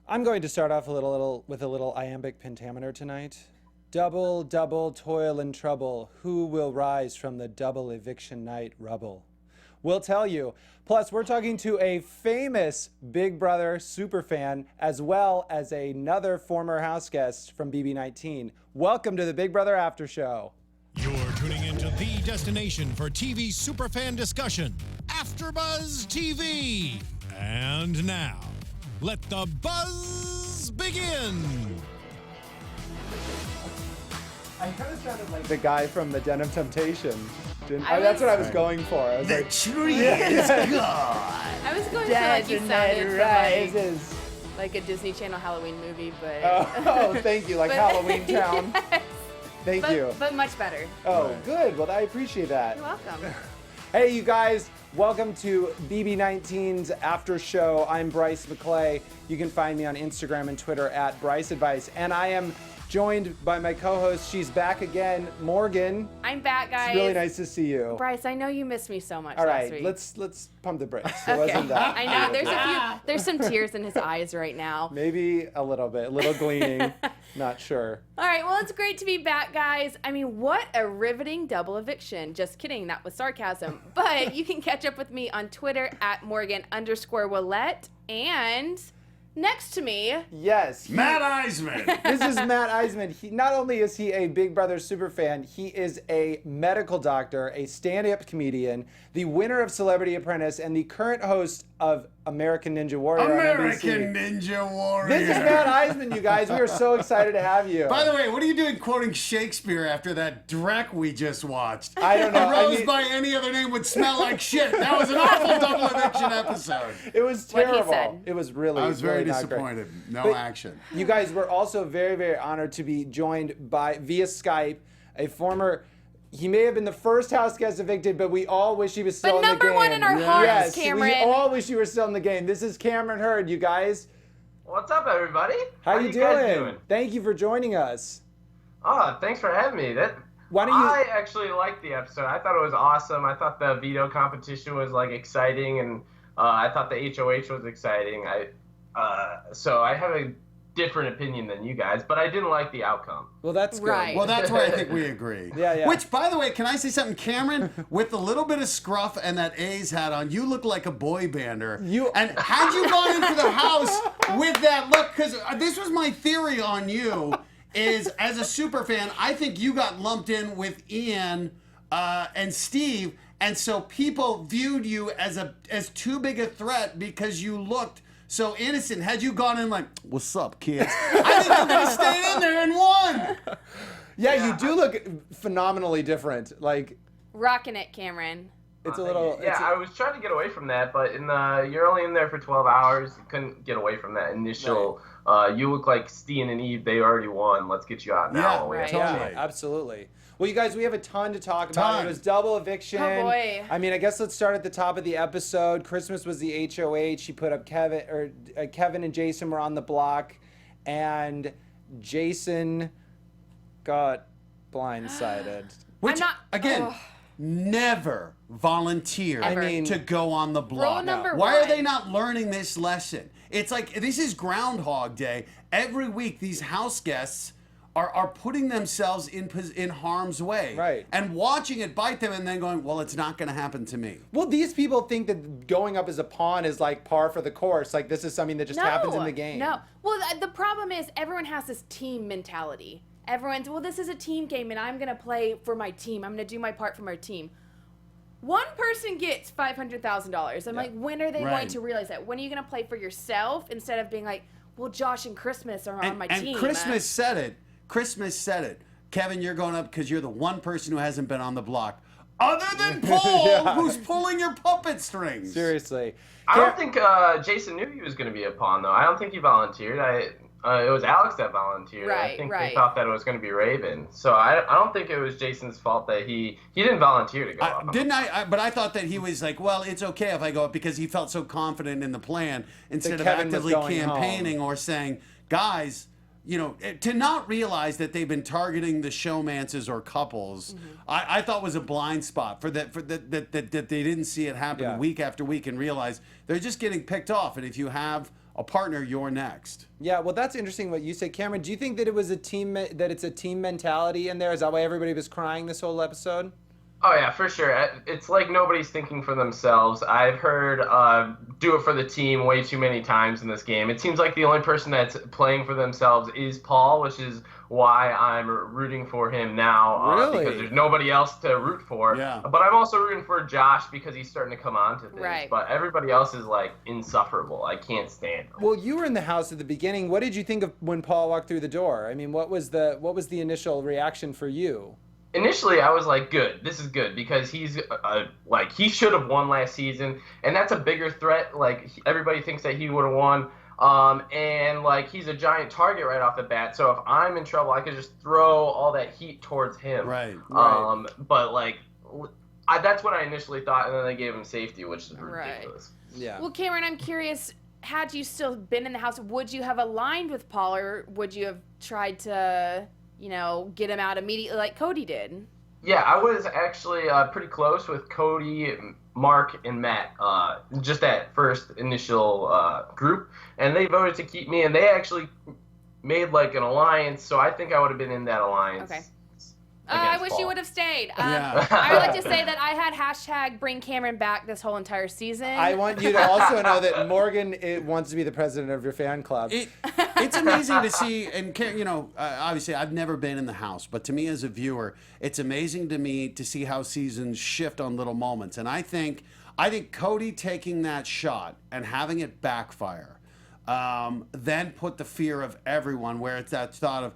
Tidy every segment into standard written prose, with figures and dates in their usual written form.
I'm going to start off with a little iambic pentameter tonight. Double, double, toil and trouble. Who will rise from the double eviction night rubble? We'll tell you. Plus, we're talking to a famous Big Brother superfan, as well as another former house guest from BB19. Welcome to the Big Brother After Show. You're tuning into the destination for TV superfan discussion, AFTERBUZZ TV. And now, let the buzz begin. I kind of sounded like the guy from the Den of Temptation. That's what I was going for. I was The tree is gone. I was going for like you sounded from rises. like a Disney Channel Halloween movie, but Oh, thank you, like but- Halloween Town. Yes. Thank you. But much better. Oh, good. Well, I appreciate that. You're welcome. Hey, you guys. Welcome to BB19's After Show. I'm Bryce McLeay. You can find me on Instagram and Twitter at Bryce Advice. And I am joined by my co-host. She's back again, Morgan. I'm back, guys. It's really nice to see you. Bryce, I know you missed me so much All last right, week. let's pump the brakes. It Okay. wasn't that. I know there's some tears in his eyes right now. Maybe a little bit, a little gleaning. Not sure. All right, well, it's great to be back, guys. I mean, what a riveting double eviction. Just kidding, that was sarcasm. But you can catch up with me on Twitter at Morgan_Willett. And next to me, Yes. Matt Iseman. This is Matt Iseman. Not only is he a Big Brother superfan, he is a medical doctor, a stand-up comedian, the winner of Celebrity Apprentice, and the current host of American Ninja Warrior on American NBC. Ninja Warrior. This is Matt Iseman, you guys. We are so excited to have you. By the way, what are you doing quoting Shakespeare after that Drek we just watched? I don't know. A rose by any other name would smell like shit. That was an awful double eviction episode. It was What he terrible. said. It was really, I was very really not great. disappointed. No But action. You guys, we're also very, very honored to be joined by, via Skype, a former, he may have been the first house guest evicted, but we all wish he was still But in the game. number one in our hearts, Yes, Cameron. we all wish you were still in the game. This is Cameron Heard, you guys. What's up, everybody? How you guys doing? Thank you for joining us. Oh, thanks for having me. Why don't you... I actually liked the episode. I thought it was awesome. I thought the veto competition was like exciting, and I thought the HOH was exciting. So I have a different opinion than you guys, but I didn't like the outcome. Well, that's good. Right. Well, that's where I think we agree. Yeah. Which, by the way, can I say something, Cameron? With the little bit of scruff and that A's hat on, you look like a boy bander. And had you gone into the house with that look, because this was my theory on you, is as a super fan, I think you got lumped in with Ian and Steve, and so people viewed you as too big a threat because you looked so innocent. Had you gone in like, "What's up, kids?" I think you could have stayed in there and won. Yeah, you do look phenomenally different. Like, rocking it, Cameron. it's a little... Yeah, I was trying to get away from that, but you're only in there for 12 hours. You couldn't get away from that initial. You look like Steen and Eve. They already won. Let's get you out now. right. Yeah, absolutely. Well, you guys, we have a ton to talk about. It was double eviction. Oh, boy. I mean, I guess let's start at the top of the episode. Christmas was the HOH. She put up Kevin and Jason were on the block, and Jason got blindsided. Which, I'm not- again, Ugh. never volunteered Ever. I mean, to go on the block. Rule number Why are one. they not learning this lesson? It's like, this is Groundhog Day. Every week, these house guests are putting themselves in harm's way. Right. And watching it bite them and then going, well, it's not going to happen to me. well, these people think that going up as a pawn is like par for the course. Like, this is something that just happens in the game. No. Well, the problem is everyone has this team mentality. Everyone's, well, this is a team game, and I'm going to play for my team. I'm going to do my part for my team. One person gets $500,000. I'm like, when are they going Right. to realize that? When are you going to play for yourself instead of being like, well, Josh and Christmas are on my and team. Christmas said it. Christmas said it. Kevin, you're going up because you're the one person who hasn't been on the block. Other than Paul, who's pulling your puppet strings. Seriously. I don't think Jason knew he was going to be a pawn, though. I don't think he volunteered. It was Alex that volunteered. I think they thought that it was going to be Raven. So I don't think it was Jason's fault that he didn't volunteer to go up. But I thought that he was like, well, it's okay if I go up because he felt so confident in the plan instead of Kevin was actively going campaigning or saying, guys, you know, to not realize that they've been targeting the showmances or couples, I thought was a blind spot that they didn't see it happen week after week and realize they're just getting picked off. And if you have a partner, you're next. Yeah, well, that's interesting what you said, Cameron. Do you think that it was a team that it's a team mentality in there? Is that why everybody was crying this whole episode? Oh yeah, for sure. It's like nobody's thinking for themselves. I've heard do it for the team way too many times in this game. It seems like the only person that's playing for themselves is Paul, which is why I'm rooting for him now. Really? Because there's nobody else to root for. Yeah. But I'm also rooting for Josh because he's starting to come on to things. Right. But everybody else is like insufferable. I can't stand them. Well, you were in the house at the beginning. What did you think of when Paul walked through the door? I mean, what was the initial reaction for you? Initially, I was like, good. This is good because he's like he should have won last season, and that's a bigger threat. Like everybody thinks that he would have won, and like he's a giant target right off the bat. So if I'm in trouble, I could just throw all that heat towards him. Right. But like, that's what I initially thought, and then they gave him safety, which is ridiculous. Yeah. Well, Cameron, I'm curious. Had you still been in the house, would you have aligned with Paul, or would you have tried to, get him out immediately like Cody did? Yeah, I was actually pretty close with Cody, Mark, and Matt, just that first initial group, and they voted to keep me, and they actually made like an alliance, so I think I would have been in that alliance. Okay. I wish Paul. you would have stayed. Yeah. I would like to say that I had hashtag bring Cameron back this whole entire season. I want you to also know that Morgan wants to be the president of your fan club. It's amazing to see, and obviously I've never been in the house, but to me as a viewer, it's amazing to me to see how seasons shift on little moments. And I think Cody taking that shot and having it backfire, then put the fear of everyone where it's that thought of,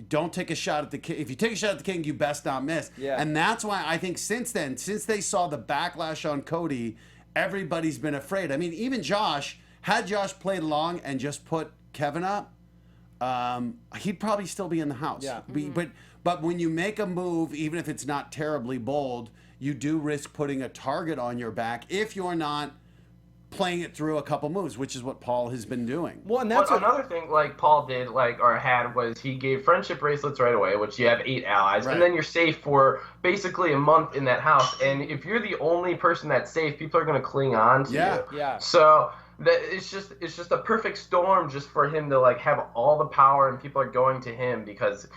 don't take a shot at the king. If you take a shot at the king, you best not miss. Yeah. And that's why I think since then, since they saw the backlash on Cody, everybody's been afraid. I mean, even Josh, had Josh played along and just put Kevin up, he'd probably still be in the house. Yeah. But when you make a move, even if it's not terribly bold, you do risk putting a target on your back if you're not playing it through a couple moves, which is what Paul has been doing. Well, and that's another thing like Paul did or had was he gave friendship bracelets right away, which you have 8 allies, Right. and then you're safe for basically a month in that house. And if you're the only person that's safe, people are going to cling on to you. Yeah. So it's just a perfect storm just for him to like have all the power and people are going to him because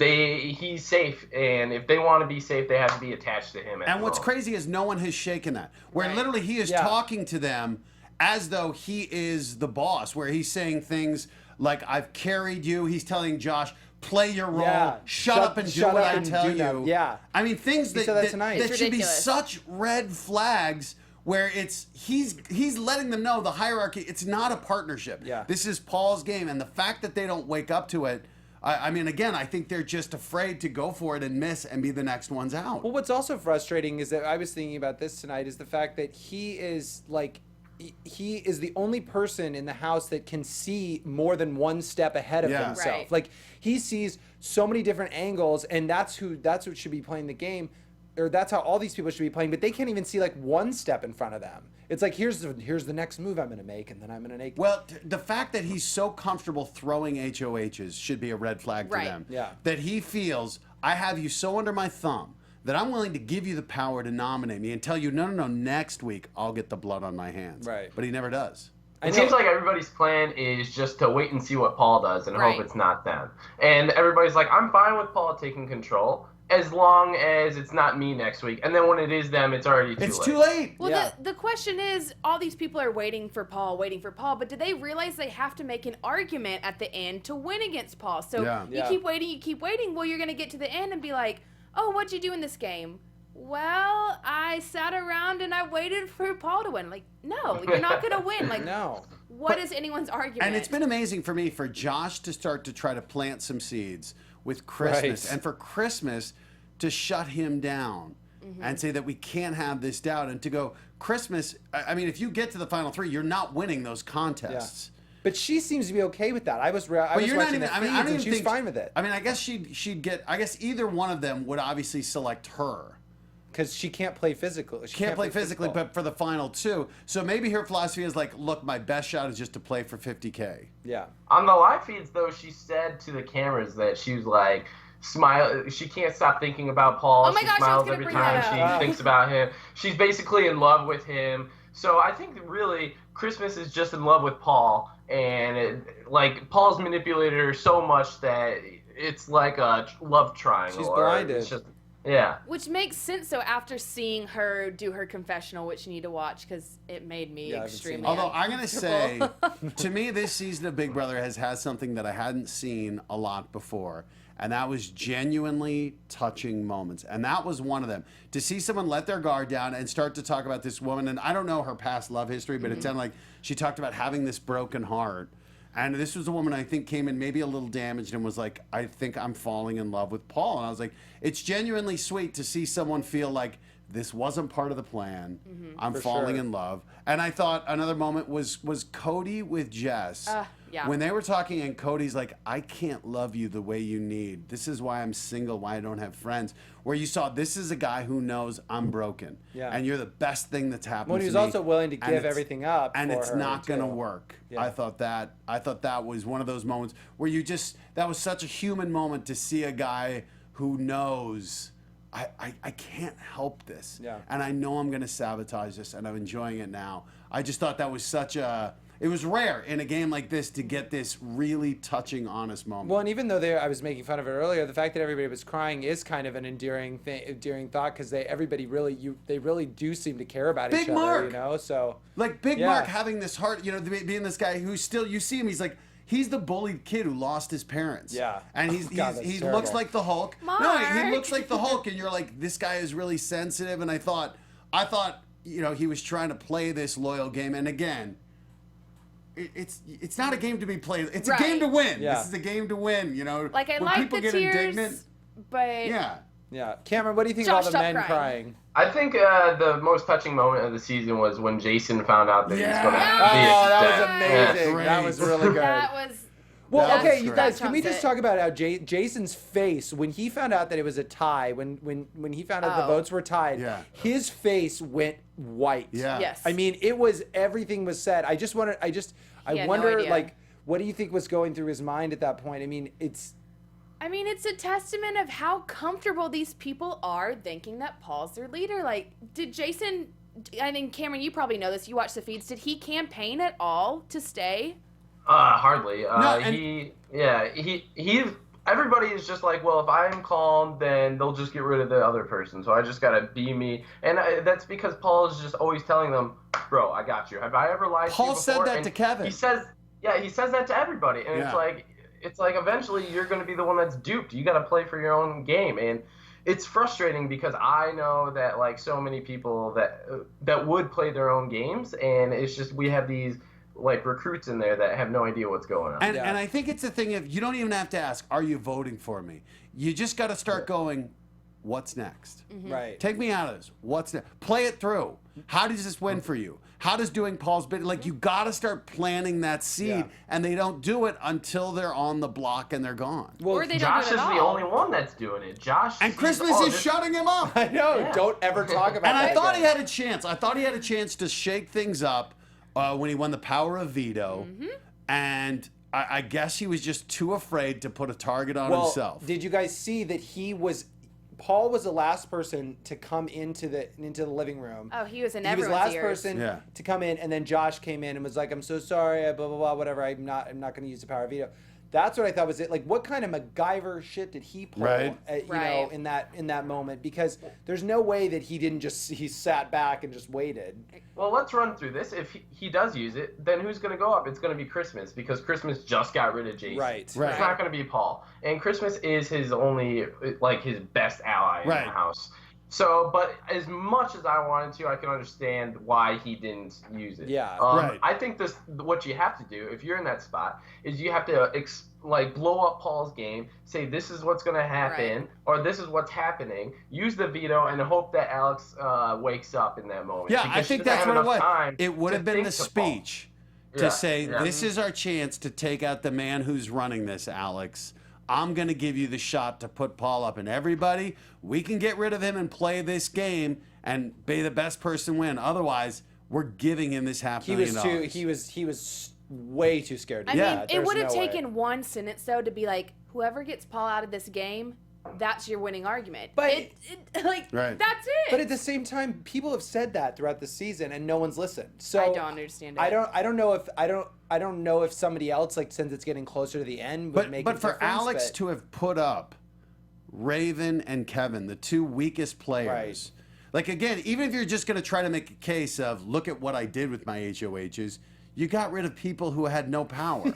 he's safe, and if they want to be safe, they have to be attached to him. And what's crazy is no one has shaken that. Where literally he is talking to them as though he is the boss, where he's saying things like, I've carried you. He's telling Josh, play your role, shut up and do what I tell you. Yeah. I mean, things that should be ridiculous. such red flags where he's letting them know the hierarchy, it's not a partnership. Yeah. This is Paul's game, and the fact that they don't wake up to it, I mean, again, I think they're just afraid to go for it and miss and be the next ones out. Well, what's also frustrating is that I was thinking about this tonight is the fact that he is the only person in the house that can see more than one step ahead of himself. Right. Like he sees so many different angles, and that's what should be playing the game, or that's how all these people should be playing. But they can't even see like one step in front of them. It's like here's the next move I'm going to make, and then I'm going to make. Well, the fact that he's so comfortable throwing HOHs should be a red flag to them. Yeah. That he feels, I have you so under my thumb that I'm willing to give you the power to nominate me and tell you, no, next week I'll get the blood on my hands. Right. But he never does. It seems like everybody's plan is just to wait and see what Paul does and hope it's not them. And everybody's like, I'm fine with Paul taking control as long as it's not me next week. And then when it is them, it's already too late. It's too late. Well, the question is, all these people are waiting for Paul, but do they realize they have to make an argument at the end to win against Paul? So you keep waiting. Well, you're going to get to the end and be like, oh, what'd you do in this game? Well, I sat around and I waited for Paul to win. Like, no, you're not going to win. Like, No. What is anyone's argument? And it's been amazing for me for Josh to start to try to plant some seeds with Christmas, Right. and for Christmas to shut him down and say that we can't have this doubt, and to go, Christmas, I mean, if you get to the final 3, you're not winning those contests. But she seems to be okay with that. I was But watching you're not even, the I mean, feeds, I don't and even she was think, fine with it. I mean, I guess she'd get, I guess either one of them would obviously select her. Because she can't play physically. She Can't play physically, but for the final 2. So maybe her philosophy is like, look, my best shot is just to play for $50K. Yeah. On the live feeds, though, she said to the cameras that she was like, she can't stop thinking about Paul. Oh my gosh, I was smiles gonna every bring time that she up. thinks about him. She's basically in love with him. So I think really Christmas is just in love with Paul, and Paul's manipulated her so much that it's like a love triangle. She's blinded. It's just, yeah. Which makes sense. So after seeing her do her confessional, which you need to watch because it made me extremely. Although I'm gonna say, to me, this season of Big Brother has had something that I hadn't seen a lot before, and that was genuinely touching moments. And that was one of them. To see someone let their guard down and start to talk about this woman, and I don't know her past love history, but it sounded like she talked about having this broken heart. And this was a woman I think came in maybe a little damaged and was like, I think I'm falling in love with Paul. And I was like, it's genuinely sweet to see someone feel like this wasn't part of the plan. I'm falling in love. And I thought another moment was Cody with Jess. Yeah. When they were talking and Cody's like, I can't love you the way you need. This is why I'm single, why I don't have friends. Where you saw this is a guy who knows I'm broken. Yeah. And you're the best thing that's happened Well, to he was me. also willing to And give it's- everything up and for it's her, not going to too. work. Yeah. I thought that was one of those moments where that was such a human moment to see a guy who knows I can't help this. Yeah. And I know I'm going to sabotage this, and I'm enjoying it now. I just thought that was it was rare in a game like this to get this really touching, honest moment. Well, and even though I was making fun of it earlier, the fact that everybody was crying is kind of an endearing thought because they really do seem to care about Big each other, Mark. you know. So Like Big Yeah. Mark having this heart, being this guy who still, you see him, he's the bullied kid who lost his parents. Yeah. And Oh, God, that's he terrible. looks like the Hulk. No, he Mark. looks like the Hulk, and you're like, this guy is really sensitive. And I thought, he was trying to play this loyal game. And again, it's not a game to be played. It's a game to win. Yeah. This is a game to win. Like, I when like people the get tears, indignant. but Yeah. Cameron, what do you think Josh, of all the stop men crying. crying? I think the most touching moment of the season was when Jason found out that he was going to Yeah. be Oh, that was dead. amazing. Great. That was really good. that was. Well, That okay, was you great. guys, can we That just trumps talk about how Jason's face when he found out that it was a tie, when he found out the Oh. votes were tied, Yeah. his face went white. Yeah. Yes. I mean, everything was said. I He had no wonder, idea. like, what do you think was going through his mind at that point? I mean, it's a testament of how comfortable these people are thinking that Paul's their leader. Like, did Jason, I think, Cameron, you probably know this, you watch the feeds, did he campaign at all to stay? Hardly. No, and- He everybody is just like, well, if I'm calm, then they'll just get rid of the other person. So I just gotta be me, and that's because Paul is just always telling them, bro, I got you. Have I ever lied to you Paul before? said that And to Kevin. He says that to everybody, and Yeah. it's like eventually you're gonna be the one that's duped. You gotta play for your own game, and it's frustrating because I know that like so many people that would play their own games, and it's just we have these like recruits in there that have no idea what's going on. And I think it's a thing of you don't even have to ask, are you voting for me? You just got to start going, what's next? right. Take me out of this. What's next? Play it through. How does this win for you? How does doing Paul's bid? Like you got to start planting that seed, Yeah. and they don't do it until they're on the block and they're gone. Well, Or they don't Josh do is it at the all. only one that's doing it. Josh And sees Christmas all is this- shutting him up. I know. Yeah. Don't ever talk about And that. I thought he again. had a chance. I thought he had a chance to shake things up when he won the power of veto. And I guess he was just too afraid to put a target on himself. Did you guys see that Paul was the last person to come into the living room. Oh, he was in He was the everyone's last ears. person Yeah. to come in, and then Josh came in and was like, "I'm so sorry, blah blah blah, whatever. I'm not going to use the power of veto." That's what I thought was it. Like, what kind of MacGyver shit did he pull? Right. You know, in that moment, because there's no way that he sat back and just waited. Well, let's run through this. If he does use it, then who's going to go up? It's going to be Christmas because Christmas just got rid of Jason. Right. Right. It's not going to be Paul. And Christmas is his only, like, his best ally in Right. the house. So, but as much as I wanted to, I can understand why he didn't use it. Yeah. Right. I think what you have to do, if you're in that spot, is you have to blow up Paul's game, say this is what's going to happen, or this is what's happening, use the veto, and hope that Alex wakes up in that moment. Yeah, Because I she think doesn't that's have what it enough was. time It would to have been the think to Paul. speech Yeah, to say, yeah. this is our chance to take out the man who's running this, Alex. I'm going to give you the shot to put Paul up. And everybody, we can get rid of him and play this game and be the best person win. Otherwise, we're giving him this $500,000. He was way too scared to I do mean, that. it There's would have no way. taken one sentence, though, to be like, whoever gets Paul out of this game that's your winning argument. But like that's it. But at the same time, people have said that throughout the season, and no one's listened. So I don't understand it. I don't know if somebody else, like, since it's getting closer to the end, would make a But for difference, Alex but- to have put up Raven and Kevin, the two weakest players. Like, again, even if you're just going to try to make a case of, look at what I did with my HOHs, you got rid of people who had no power.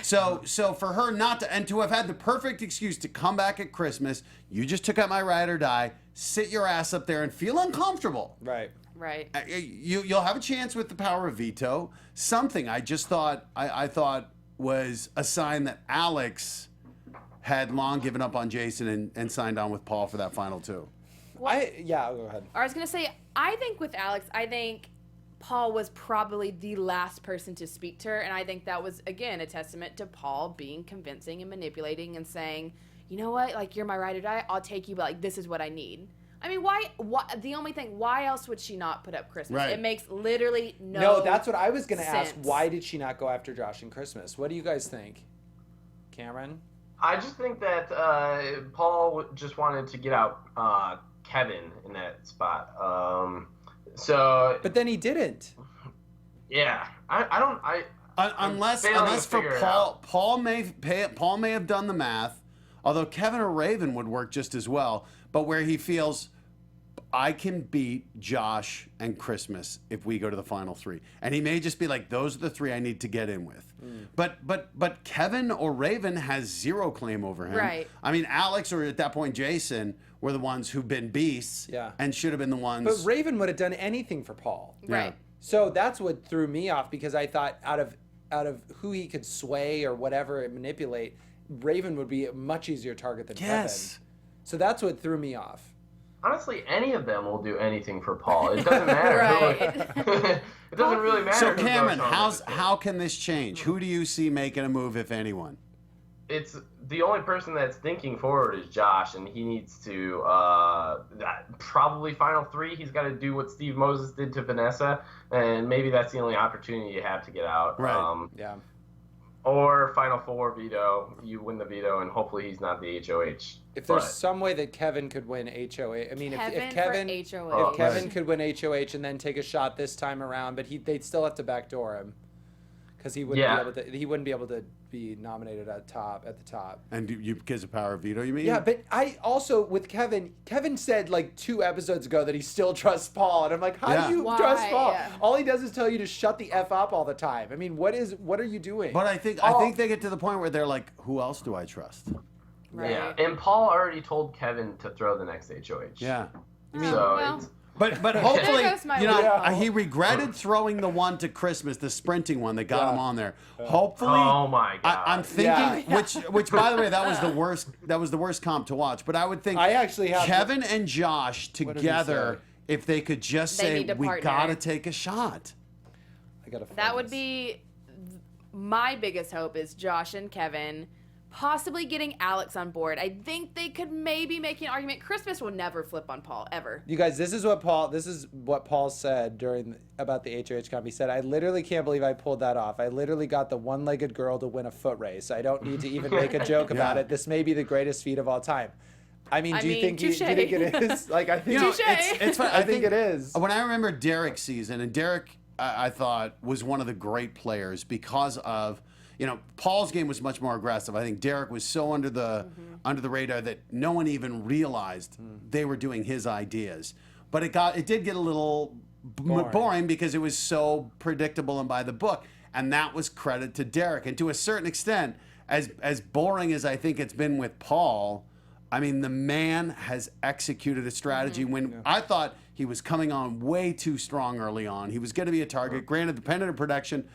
So for her not to, and to have had the perfect excuse to come back at Christmas, you just took out my ride or die, sit your ass up there and feel uncomfortable. Right. You'll have a chance with the power of veto. Something I just thought, I thought was a sign that Alex had long given up on Jason and signed on with Paul for that final two. Go ahead. I was gonna say, I think with Alex, I think Paul was probably the last person to speak to her, and I think that was, again, a testament to Paul being convincing and manipulating and saying, you know what, like, you're my ride or die, I'll take you, but, like, this is what I need. I mean, why the only thing, why else would she not put up Christmas? Right. It makes literally no No, that's what I was going to ask. sense. Why did she not go after Josh and Christmas? What do you guys think? Cameron? I just think that Paul just wanted to get out Kevin in that spot. But then he didn't. Yeah, Unless for Paul may have done the math, although Kevin or Raven would work just as well, but where he feels I can beat Josh and Christmas if we go to the final three. And he may just be like, those are the three I need to get in with. But Kevin or Raven has zero claim over him. Right. I mean, Alex or at that point Jason were the ones who've been beasts and should have been the ones. But Raven would have done anything for Paul. Right. So that's what threw me off, because I thought out of who he could sway or whatever and manipulate, Raven would be a much easier target than Kevin. So that's what threw me off. Honestly, any of them will do anything for Paul. It doesn't matter. It doesn't really matter. So Cameron, how can this change? Who do you see making a move, if anyone? It's the only person that's thinking forward is Josh, and he needs to probably final three. He's got to do what Steve Moses did to Vanessa, and maybe that's the only opportunity you have to get out. Right. Or final four veto. You win the veto, and hopefully he's not the HOH. If there's some way that Kevin could win HOH, I mean, if Kevin HOH. could win HOH and then take a shot this time around, but they'd still have to backdoor him, because he wouldn't be able to be nominated at the top. And you because of power of veto, you mean? Yeah, but I also, with Kevin said like 2 episodes ago that he still trusts Paul, and I'm like, how do you trust Paul? Yeah. All he does is tell you to shut the F up all the time. I mean, what are you doing? But I think they get to the point where they're like, who else do I trust? Right. Yeah, and Paul already told Kevin to throw the next HOH. Yeah. But hopefully, There goes my he regretted throwing the one to Christmas, the sprinting one that got him on there. Hopefully, oh my God, I'm thinking, which by the way, that was the worst. That was the worst comp to watch. But I would think I actually have Kevin and Josh together, if they could just say, we gotta take a shot. That would be my biggest hope, is Josh and Kevin possibly getting Alex on board. I think they could maybe make an argument. Christmas will never flip on Paul, ever. You guys, this is what Paul said about the HOH comp. He said, I literally can't believe I pulled that off. I literally got the one-legged girl to win a foot race. I don't need to even make a joke about it. This may be the greatest feat of all time. I mean, do you think it is? Like, I think it's fun. I think it is. When I remember Derek's season, and Derek, I thought, was one of the great players because of, Paul's game was much more aggressive. I think Derek was so under the radar that no one even realized they were doing his ideas. But it did get a little boring because it was so predictable and by the book. And that was credit to Derek. And to a certain extent, as boring as I think it's been with Paul, I mean, the man has executed a strategy when I thought he was coming on way too strong early on. He was going to be a target. Granted, dependent on production,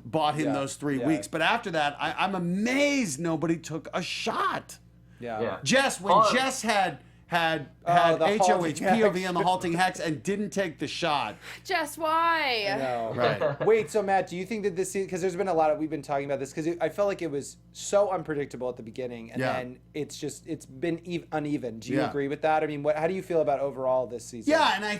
bought him those 3 weeks. But after that, I'm amazed nobody took a shot. Yeah. Jess, when Jess had had the HOH, halting POV, hex. and the halting hex and didn't take the shot. Just why? No. Right. Wait, so Matt, do you think that this season, because there's been a lot of, we've been talking about this, because I felt like it was so unpredictable at the beginning, and then it's been uneven. Do you agree with that? I mean, how do you feel about overall this season? Yeah, and I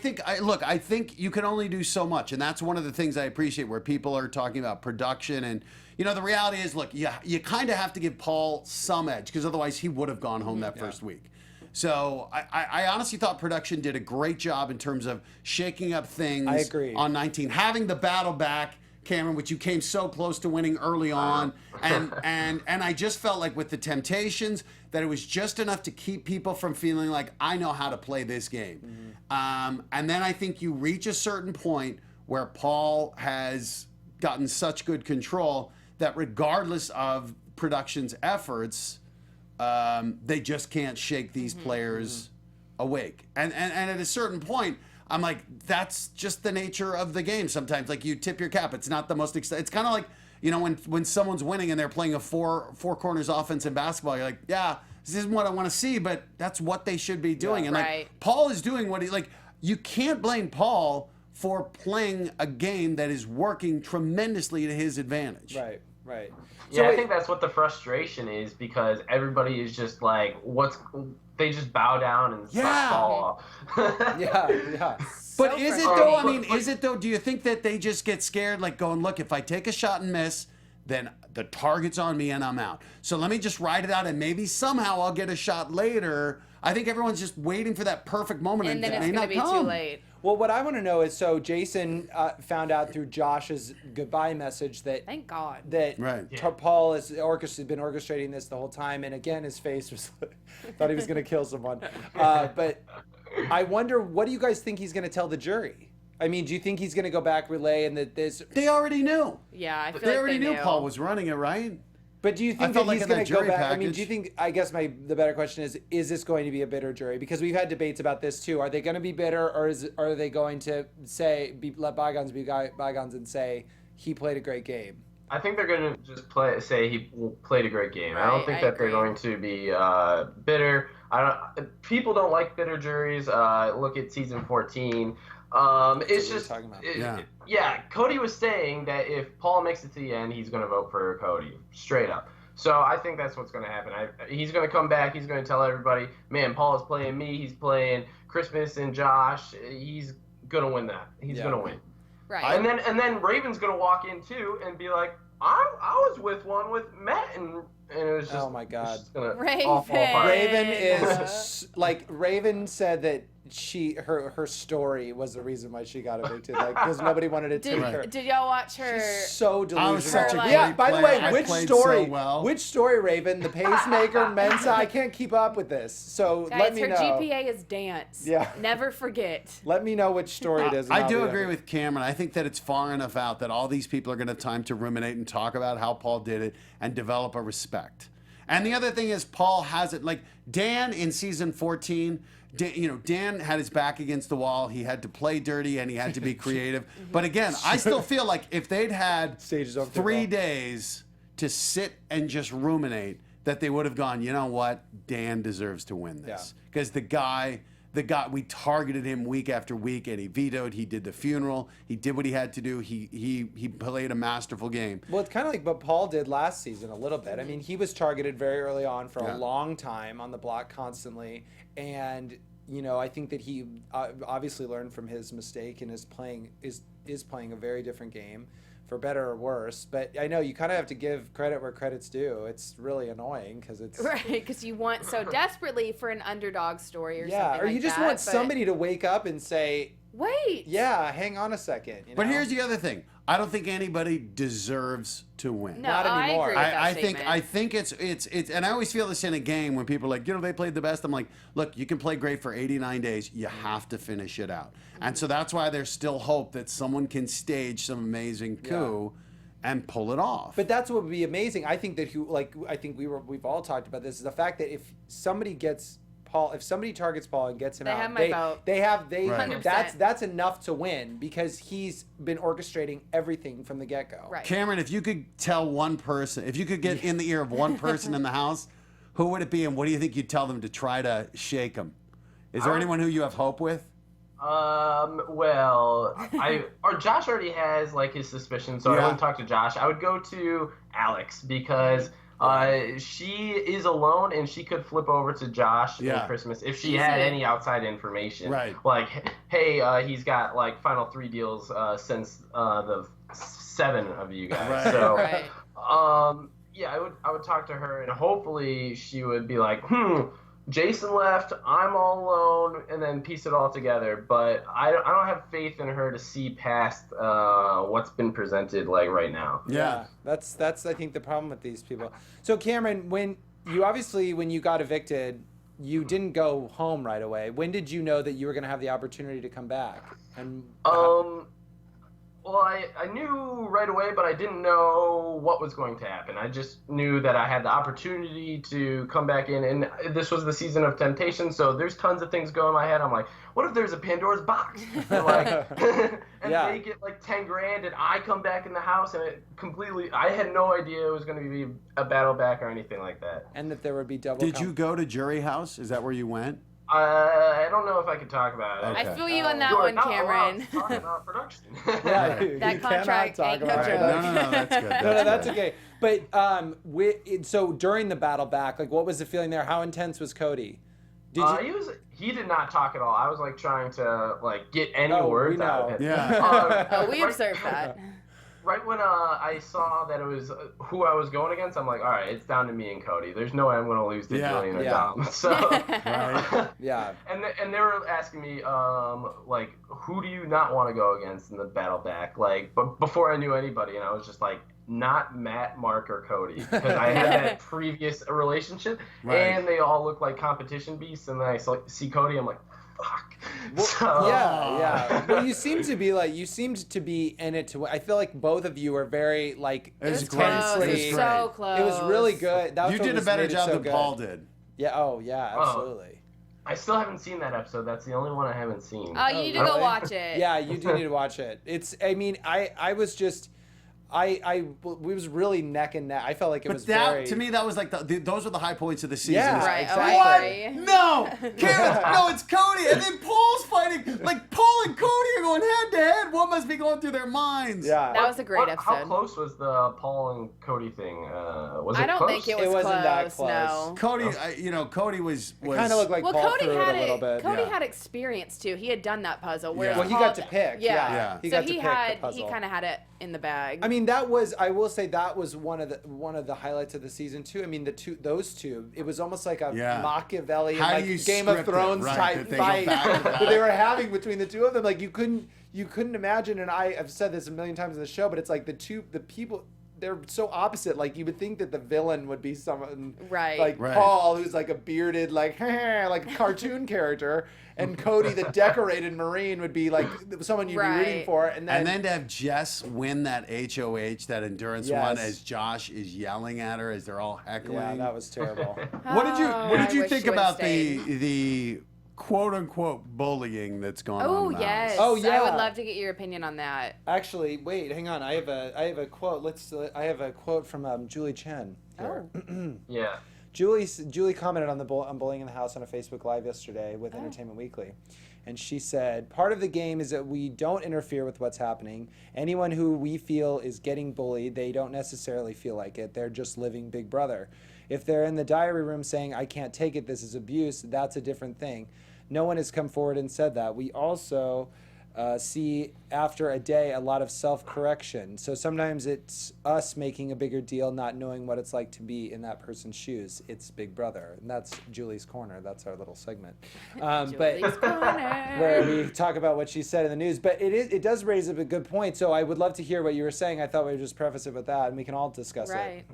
think you can only do so much, and that's one of the things I appreciate where people are talking about production, and the reality is, look, you kind of have to give Paul some edge, because otherwise he would have gone home that first week. So I honestly thought production did a great job in terms of shaking up things. I agree. On 19, having the battle back, Cameron, which you came so close to winning early on, and I just felt like with the Temptations that it was just enough to keep people from feeling like I know how to play this game. And then I think you reach a certain point where Paul has gotten such good control that regardless of production's efforts, they just can't shake these players awake. And at a certain point, I'm like, that's just the nature of the game. Sometimes, like, you tip your cap. It's not the most exciting. It's kind of like, when someone's winning and they're playing a four corners offense in basketball, you're like, yeah, this isn't what I want to see, but that's what they should be doing. And like, Paul is doing what you can't blame Paul for playing a game that is working tremendously to his advantage. Right. Yeah, I think that's what the frustration is, because everybody is just like, they just bow down and fall off. Yeah. But is it though? I mean, is it though? Do you think that they just get scared, like going, look, if I take a shot and miss, then the target's on me and I'm out. So let me just ride it out, and maybe somehow I'll get a shot later. I think everyone's just waiting for that perfect moment, And then it it's may going to not be come. too late. Well, what I want to know is, so Jason found out through Josh's goodbye message that Thank God. Paul has been orchestrating this the whole time, and again, his face was thought he was going to kill someone. But I wonder, what do you guys think he's going to tell the jury? I mean, do you think he's going to go back, relay, and that this? They already knew. Yeah, I feel They like already knew knew. Paul was running it, right? But do you think felt that like he's in that going to go jury back? I mean, package- do you think? I guess the better question is this going to be a bitter jury? Because we've had debates about this too. Are they going to be bitter, or are they going to let bygones be bygones and say he played a great game? I think they're going to just say he played a great game. I don't think that they're going to be bitter. People don't like bitter juries. Look at season 14. It's just Cody was saying that if Paul makes it to the end, he's going to vote for Cody, straight up. So I think that's what's going to happen. He's going to come back. He's going to tell everybody, man, Paul is playing me. He's playing Christmas and Josh. He's going to win that. He's going to win. Right. And then Raven's going to walk in too and be like, I was with Matt, and it was just, oh my God, Raven. All fall apart. Raven is like, Raven said that her story was the reason why she got evicted, like, because nobody wanted to take her. Did y'all watch her? She's so delusional. I was such a great Yeah, by the way, player. I which played story? so well. Which story, Raven? The pacemaker, Mensa. I can't keep up with this. So Guys, let me her know. GPA is dance. Yeah. Never forget. Let me know which story it is. and I I'll do be agree there. with Cameron. I think that it's far enough out that all these people are going to have time to ruminate and talk about how Paul did it and develop a respect. And the other thing is, Paul has it, like Dan in season 14, Dan had his back against the wall. He had to play dirty and he had to be creative. But again, I still feel like if they'd had Stages over 3 days to sit and just ruminate, that they would have gone, you know what, Dan deserves to win this. Because the guy, we targeted him week after week, and he vetoed. He did the funeral. He did what he had to do. He played a masterful game. Well, it's kind of like what Paul did last season a little bit. I mean, he was targeted very early on for a long time on the block constantly. And, I think that he obviously learned from his mistake and is playing a very different game, for better or worse. But I know you kind of have to give credit where credit's due. It's really annoying because it's... Right, because you want so desperately for an underdog story or something or you like just that, want but- somebody to wake up and say, Wait. yeah, hang on a second. But here's the other thing. I don't think anybody deserves to win. Not anymore. I agree with that I statement. think it's and I always feel this in a game when people are like, they played the best. I'm like, look, you can play great for 89 days. You have to finish it out. And so that's why there's still hope that someone can stage some amazing coup and pull it off. But that's what would be amazing. I think that we've all talked about this, is the fact that if somebody gets Paul, if somebody targets Paul and gets him They out, have my vote. Right. that's enough to win, because he's been orchestrating everything from the get-go. Right. Cameron, if you could tell one person, if you could get in the ear of one person in the house, who would it be, and what do you think you'd tell them to try to shake him? Is there anyone who you have hope with? Well, Josh already has like his suspicions, so I wouldn't talk to Josh. I would go to Alex because she is alone and she could flip over to Josh in Christmas if she had any outside information. Right. Like, hey, he's got like final 3 deals since the 7 of you guys. Right. So, yeah, I would talk to her and hopefully she would be like, Jason left, I'm all alone, and then piece it all together. But I don't have faith in her to see past what's been presented like right now. Yeah, that's I think the problem with these people. So Cameron, when you got evicted, you didn't go home right away. When did you know that you were going to have the opportunity to come back? And well, I knew right away, but I didn't know what was going to happen. I just knew that I had the opportunity to come back in, and this was the season of temptation, so there's tons of things going in my head. I'm like, what if there's a Pandora's box? And, they get like 10 grand, and I come back in the house, and I had no idea it was going to be a battle back or anything like that. And that there would be double. Did you go to Jury House? Is that where you went? I don't know if I could talk about it. Okay. I feel you on that one, Cameron. Talking about production. Yeah, that contract ain't no joke. No, that's good. That's okay. But so during the battle back, like, what was the feeling there? How intense was Cody? He did not talk at all. I was like trying to like get any words out of him. Yeah. We observed that. Right when I saw that it was who I was going against, I'm like, all right, it's down to me and Cody. There's no way I'm going to lose to Julian or Dom. So, yeah. And they were asking me, like, who do you not want to go against in the battle back? Like, but before I knew anybody, and I was just like, not Matt, Mark, or Cody, because I had that previous relationship, and they all look like competition beasts. And then I see Cody, I'm like, fuck. Well, yeah. Well, you seemed to be in it to. I feel like both of you were very like intensely. So close. It was really good. You did a better job than Paul did. Yeah. Oh, yeah. Absolutely. I still haven't seen that episode. That's the only one I haven't seen. Oh, you need to go watch it. Yeah, you do need to watch it. I mean, I was just. We was really neck and neck. I felt like it was very... to me, that was like those were the high points of the season. Yeah, right. exactly. Oh, I agree. No, Karen, no, it's Cody, and then Paul's fighting. Like Paul and Cody are going head to head. What must be going through their minds? Yeah, that was a great episode. How close was the Paul and Cody thing? Was it I don't close? think it was wasn't close. that close. No. Cody, Cody was kind of looked like Paul Cody threw had it a little bit. Cody had experience too. He had done that puzzle. Whereas Yeah. Well, he got to pick. Yeah. He So got to pick the puzzle. he kind of had it in the bag. I mean, that was. I will say that was one of the highlights of the season too. I mean, those two. It was almost like a Machiavellian, like Game of Thrones type fight that they were having between the two of them. Like you couldn't imagine. And I've said this a million times in the show, but it's like the people. They're so opposite. Like you would think that the villain would be someone like Paul, who's like a bearded, like like a cartoon character, and Cody, the decorated Marine, would be like someone you'd be rooting for. And then to have Jess win that HOH, that endurance one, as Josh is yelling at her as they're all heckling. Yeah, that was terrible. What did you think about the the quote unquote bullying that's going on? Oh, in the yes. house? Oh, yeah. I would love to get your opinion on that. Actually, wait, hang on. I have a quote. I have a quote from Julie Chen here. Yeah. Julie commented on bullying in the house on a Facebook Live yesterday with Entertainment Weekly. And she said, part of the game is that we don't interfere with what's happening. Anyone who we feel is getting bullied, they don't necessarily feel like it. They're just living Big Brother. If they're in the diary room saying, I can't take it, this is abuse, that's a different thing. No one has come forward and said that. We also see after a day a lot of self-correction. So sometimes it's us making a bigger deal, not knowing what it's like to be in that person's shoes. It's Big Brother. And that's Julie's Corner. That's our little segment. Julie's Corner. Where we talk about what she said in the news. But it does raise up a good point. So I would love to hear what you were saying. I thought we would just preface it with that, and we can all discuss it.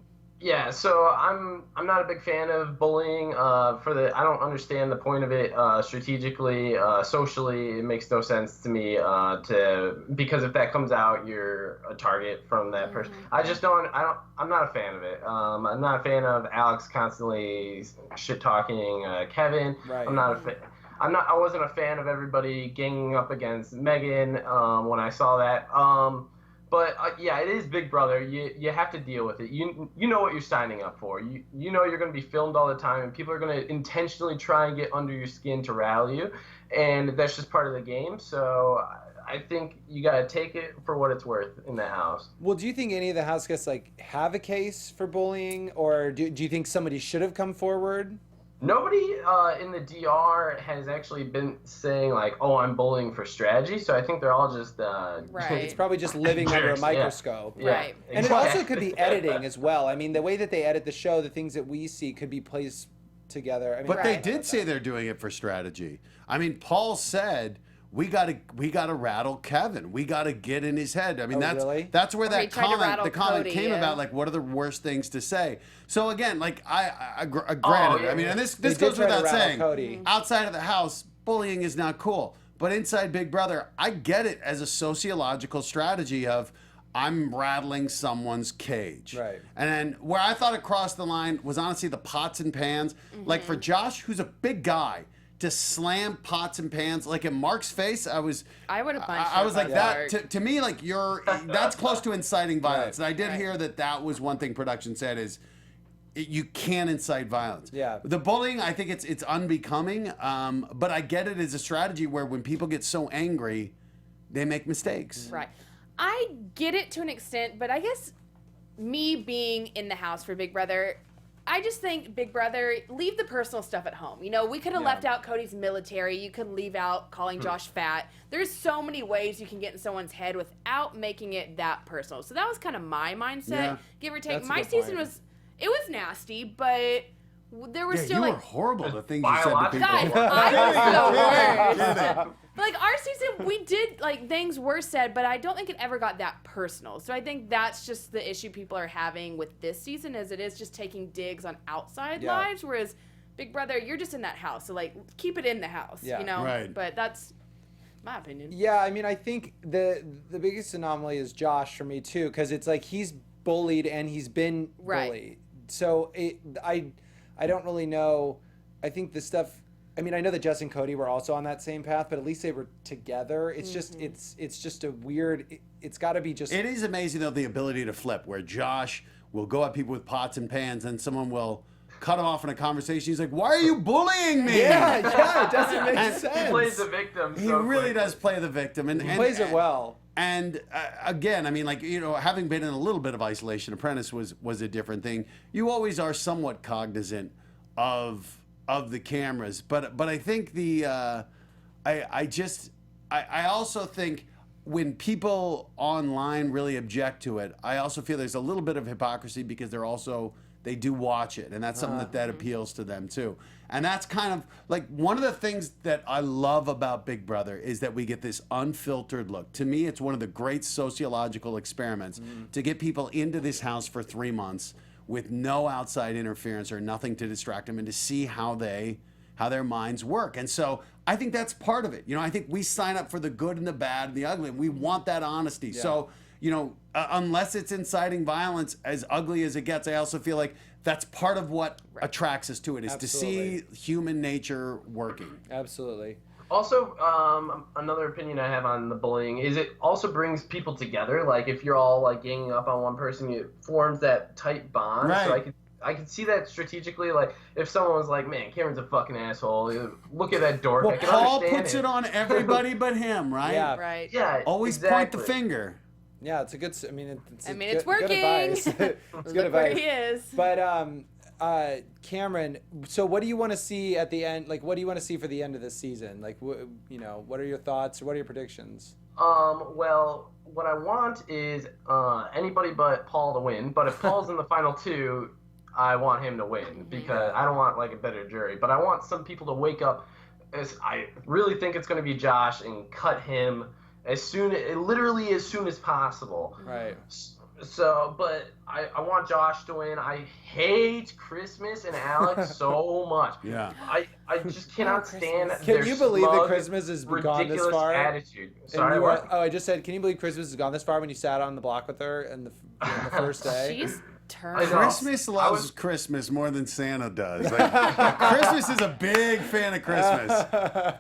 Yeah, so I'm not a big fan of bullying. I don't understand the point of it strategically, socially. It makes no sense to me. Because if that comes out, you're a target from that person. I'm not a fan of it. I'm not a fan of Alex constantly shit talking Kevin. Right. I wasn't a fan of everybody ganging up against Megan when I saw that. But yeah, it is Big Brother. You have to deal with it. You know what you're signing up for. You know you're going to be filmed all the time, and people are going to intentionally try and get under your skin to rally you, and that's just part of the game. So I think you got to take it for what it's worth in the house. Well, do you think any of the house guests have a case for bullying, or do you think somebody should have come forward? Nobody in the DR has actually been saying "Oh, I'm bullying for strategy." So I think they're all just right. It's probably just living under a microscope. Yeah. Right. Yeah, And it exactly. also could be editing as well. I mean, the way that they edit the show, the things that we see could be placed together. I mean, But they Right. did say they're doing it for strategy. I mean, Paul said we gotta rattle Kevin. We gotta get in his head. I mean, really? that's where Or he that tried to rattle the comment Cody, came yeah. about. What are the worst things to say? So again, granted, yeah, I mean, yeah. and this They did goes try to without rattle saying. Cody. Outside of the house, bullying is not cool. But inside Big Brother, I get it as a sociological strategy of I'm rattling someone's cage. Right. And then where I thought it crossed the line was honestly the pots and pans. Like for Josh, who's a big guy, to slam pots and pans in Mark's face, I was I would have punched I him was if like was that Mark. to me that's close to inciting violence. Right. And I did hear that was one thing production said is you can incite violence. Yeah. The bullying, I think it's unbecoming, but I get it as a strategy where when people get so angry, they make mistakes. Right. I get it to an extent, but I guess me being in the house for Big Brother, I just think Big Brother, leave the personal stuff at home. You know, we could have left out Cody's military. You could leave out calling Josh fat. There's so many ways you can get in someone's head without making it that personal. So that was kind of my mindset, Yeah. give or take. That's a My good season point. was nasty, but there were Yeah, still you were horrible. The things you said to Biological. people. Guys, I was the worst. Kidding. But our season, we did things were said, but I don't think it ever got that personal. So I think that's just the issue people are having with this season, as it is just taking digs on outside Yeah. lives. Whereas Big Brother, you're just in that house, so keep it in the house, Yeah. you know. Right. But that's my opinion. Yeah, I mean, I think the biggest anomaly is Josh for me too, because it's he's bullied and he's been Right. bullied. So I don't really know. I think the stuff. I mean, I know that Jess and Cody were also on that same path, but at least they were together. It's just it's just a weird. It's got to be just. It is amazing though the ability to flip, where Josh will go at people with pots and pans, and someone will cut him off in a conversation. He's like, "Why are you bullying me?" Yeah, it doesn't make And sense. He plays the victim. He so really quickly. does play the victim, and plays it well. And again, I mean, having been in a little bit of isolation, Apprentice was a different thing. You always are somewhat cognizant of the cameras, but I think I also think when people online really object to it, I also feel there's a little bit of hypocrisy because they do watch it, and that's something that appeals to them too. And that's kind of one of the things that I love about Big Brother is that we get this unfiltered look. To me, it's one of the great sociological experiments to get people into this house for 3 months with no outside interference or nothing to distract them, and to see how their minds work. And so I think that's part of it. I think we sign up for the good and the bad and the ugly, and we want that honesty. Yeah. So unless it's inciting violence, as ugly as it gets, I also feel like that's part of what attracts us to it, is to see human nature working. Absolutely. Also, another opinion I have on the bullying is it also brings people together. If you're all ganging up on one person, it forms that tight bond. Right. So I could see that strategically. If someone was like, "Man, Cameron's a fucking asshole. Look at that dork." Well, I can Paul understand puts it on everybody but him, right? Yeah. Right. Yeah. Always exactly. point the finger. Yeah, it's a good. I mean, it's It's good working. advice. It's good Look where advice. he is. But Cameron, so what do you want to see at the end? What do you want to see for the end of the season? What are your thoughts? What are your predictions? Well, what I want is anybody but Paul to win. But if Paul's in the final two, I want him to win because I don't want a better jury. But I want some people to wake up. I really think it's going to be Josh and cut him literally as soon as possible. Right. So, but I want Josh to win. I hate Christmas and Alex so much. Yeah. I just cannot stand Can their you believe that smug, Christmas has gone this ridiculous far? attitude. And Sorry, you what? I just said, can you believe Christmas has gone this far when you sat on the block with her in the first day? She's turned. I know. Christmas loves Christmas more than Santa does. Christmas is a big fan of Christmas.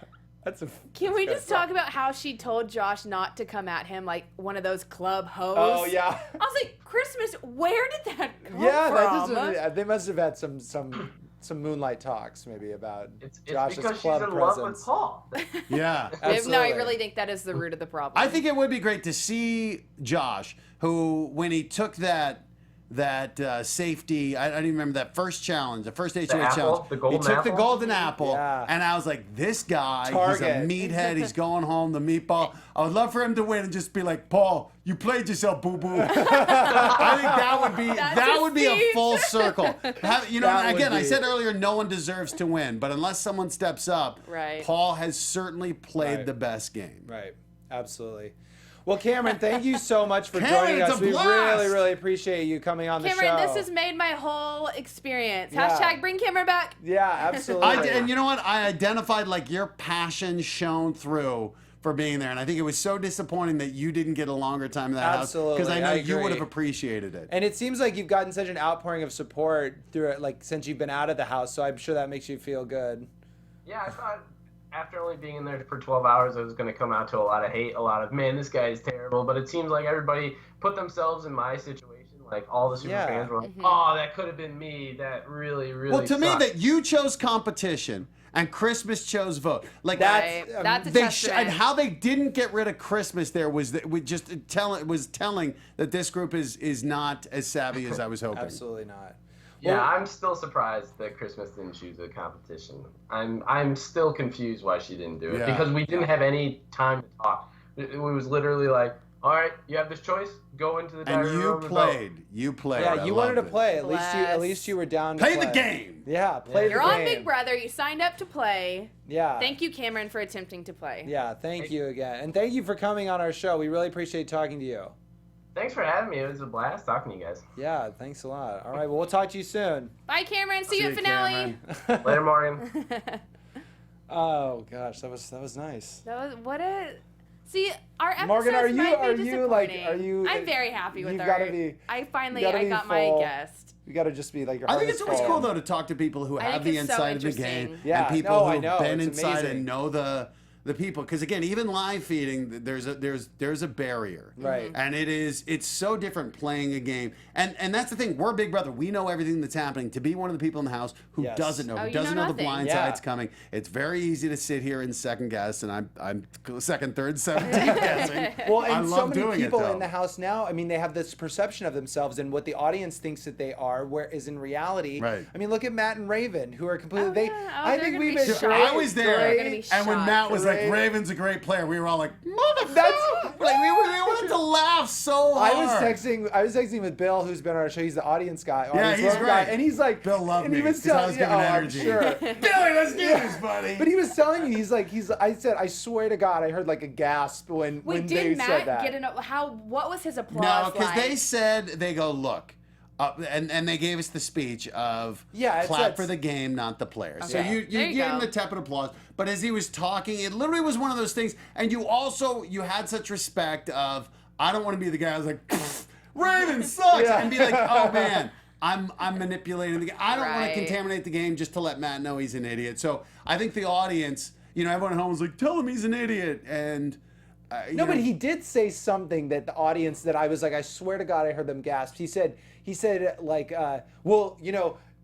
Can we just talk about how she told Josh not to come at him like one of those club hoes? Oh yeah. I was like, Christmas, where did that come Yeah, from? they must have had some moonlight talks maybe about It's Josh's because club she's in presence. love with Paul. Yeah. No, I Absolutely. really think that is the root of the problem. I think it would be great to see Josh, who, when he took that safety, I don't even remember that first challenge, the first HOH apple, challenge. the golden he took the apple? golden apple, Yeah. and I was like, this guy, Target. he's a meathead. He's going home, the meatball. I would love for him to win and just be like, Paul, you played yourself, boo-boo. I think that would be a Steve. full circle. You know, That would again, I be- said earlier, no one deserves to win, but unless someone steps up, Right. Paul has certainly played Right. the best game. Right. Absolutely. Well, Cameron, thank you so much for Cameron, joining it's us. a We blast. really, really appreciate you coming on the show. Cameron, this has made my whole experience. Yeah. Hashtag bring Cameron back. Yeah, absolutely. And you know what? I identified like your passion shone through for being there, and I think it was so disappointing that you didn't get a longer time in that Absolutely, house because I know I you would agree. have appreciated it. And it seems like you've gotten such an outpouring of support through it, like since you've been out of the house. So I'm sure that makes you feel good. Yeah, I thought after only being in there for 12 hours, it was going to come out to a lot of hate, a lot of, man, this guy is terrible. But it seems like everybody put themselves in my situation. Like, all the super Yeah. fans were like, oh, that could have been me. That really, really Well, to me, sucked. that you chose competition and Christmas chose vote. Like Right. That's a they testament. and how they didn't get rid of Christmas there was that we just telling that this group is not as savvy as I was hoping. Absolutely not. Yeah, Well- I'm still surprised that Christmas didn't choose a competition. I'm still confused why she didn't do it Yeah. because we didn't have any time to talk. It was literally like, all right, you have this choice. Go into the diary And you room and vote." played. You played. Yeah, I you wanted to loved it. play. At Bless. least you were down to Play the game. Yeah, play You're the on game. Big Brother. You signed up to play. Yeah. Thank you, Cameron, for attempting to play. Yeah, thank you again. And thank you for coming on our show. We really appreciate talking to you. Thanks for having me. It was a blast talking to you guys. Yeah, thanks a lot. All right, well, we'll talk to you soon. Bye, Cameron. See you See at finale. Cameron. Later, Morgan. Oh gosh, that was nice. That was what a. See, our episodes Morgan, are you- might are be you, like, disappointing. I'm very happy with you've our. gotta be- I finally you gotta be got full. my guest. You got to just be like your I heart think is it's always full. cool though to talk to people who I have think the it's so inside of the interesting. game Yeah, and people no, I who've know, been it's inside amazing. and know the people. Because again, even live feeding, there's a barrier, Right. And it's so different playing a game. And that's the thing. We're Big Brother. We know everything that's happening. To be one of the people in the house who Yes. doesn't know, Oh, who you doesn't know know the nothing. blind Yeah. side's coming, it's very easy to sit here and second guess. And I'm second, third, 17th guessing. Well, and I so love many doing people it, though. in the house now, I mean, they have this perception of themselves and what the audience thinks that they are, whereas in reality, Right. I mean, look at Matt and Raven, who are completely. Oh, they, yeah. Oh, I they're think gonna we've be been. shocked. I was there, They're gonna be and when shocked. Matt was like, Great. "Raven's a great player," we were all like, "Motherfucker!" That's- Like we wanted to laugh so I hard. was texting with Bill, who's been on our show. He's the audience guy. Yeah, audience he's work guy, great. and he's like, Bill loved and me he was 'cause I was telling, giving I'm energy. sure. Billy, let's do this, buddy. But he was telling me, I said, I swear to God, I heard like a gasp when Wait, they did said Matt that. get what was his applause No, because like? they said they go look. And they gave us the speech of Yeah, it's- clap that's- for the game, not the player. So Okay. you There you gave him go. the tepid applause. But as he was talking, it literally was one of those things. And you had such respect of, I don't want to be the guy who's like, Raven sucks, Yeah. and be like, oh man, I'm manipulating the game. I don't want Right. to contaminate the game just to let Matt know he's an idiot. So I think the audience, everyone at home was like, tell him he's an idiot, and. No, but he did say something that the audience that I was like, I swear to God, I heard them gasp. He said like, well,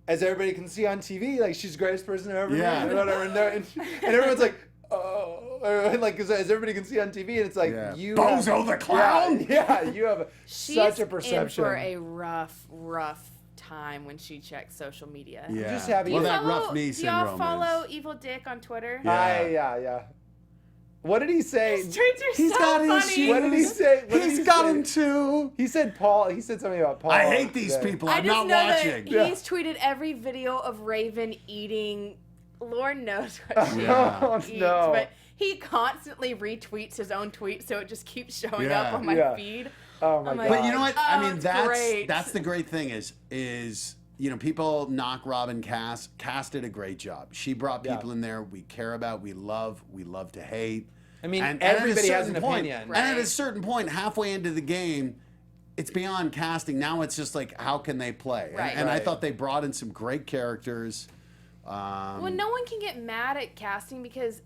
as everybody can see on TV, like she's the greatest person I've ever Yeah. met, and whatever, and everyone's like, oh, or, like as everybody can see on TV, and it's like Yeah. you, Bozo the clown. Yeah, you have She's such a perception. in for a rough time when she checks social media. Yeah. just happy- Well, Do that Follow- rough knee do y'all syndrome follow is. Evil Dick on Twitter? Yeah. Yeah. What did he say? His tweets are He's so got funny. issues. What did he say? What did He's he got say? him too. He said something about Paul. I hate these today. people. I I'm just not know watching. that he's tweeted every video of Raven eating. Lord knows what she Yeah. Oh, eats, no. but he constantly retweets his own tweets, so it just keeps showing Yeah. up on my Yeah. feed. Oh my I'm God. like, But you know what? I Oh, mean, it's that's great. the great thing is people knock Robin Cass. Cass did a great job. She brought Yeah. people in there we care about, we love to hate. I mean, And at a everybody has certain an point- opinion. And at a Right. certain point, halfway into the game, it's beyond casting. Now it's just like, how can they play? And- Right. And I Right. thought they brought in some great characters. Well, no one can get mad at casting because